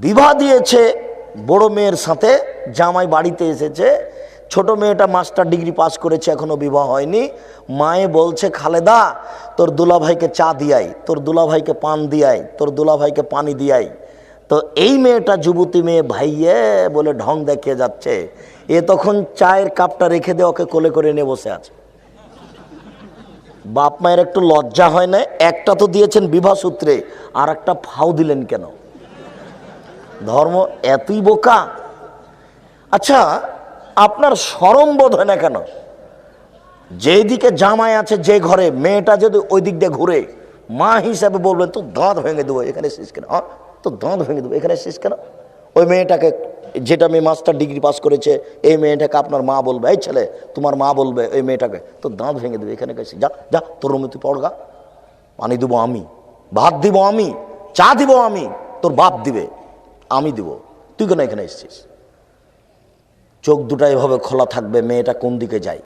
বিবাহ দিয়েছে বড় মেয়ের সাথে, জামাই বাড়িতে এসেছে, ছোট মেয়েটা মাস্টার ডিগ্রি পাস করেছে, এখনো বিবাহ হয়নি। মায়ে বলছে, খালেদা তোর দুলাভাইকে চা দিয়াই, তোর দুলাভাইকে পান দিয়াই, তোর দুলাভাইকে পানি দিয়াই। তো এই মেয়েটা যুবতী মেয়ে ভাইয়ে বলে ঢং দেখিয়ে যাচ্ছে। এ তখন চায়ের কাপটা রেখে দিয়ে ওকে কোলে করে নিয়ে বসে আছে। বাপ মায়ের একটু লজ্জা হয় না? একটা তো দিয়েছেন বিবাহ সূত্রে, আর একটা ফাও দিলেন কেন? ধর্ম এতই বোকা। আচ্ছা, আপনার শরম বোধ হয় না কেন? যেদিকে জামাই আছে, যে ঘরে, মেয়েটা যদি ওই দিক দিয়ে ঘুরে, মা হিসাবে বলবেন তো দাঁত ভেঙে দেবো, এখানে শেষ কেন? তো দাঁত ভেঙে দেবো, এখানে শেষ কেন? ওই মেয়েটাকে, যেটা মেয়ে মাস্টার ডিগ্রি পাস করেছে, এই মেয়েটাকে আপনার মা বলবে, এই ছেলে তোমার মা বলবে ওই মেয়েটাকে, তো দাঁত ভেঙে দেবে, এখানে গেছে, যা যা তোর রুমে তুই পড়গা, পানি দেবো আমি, ভাত দিব আমি, চা দিব আমি, তোর বাপ দিবে, আমি দিব, তুই কেন এখানে এসেছিস? চোখ দুটা এভাবে খোলা থাকবে, মেয়েটা কোন দিকে যায়।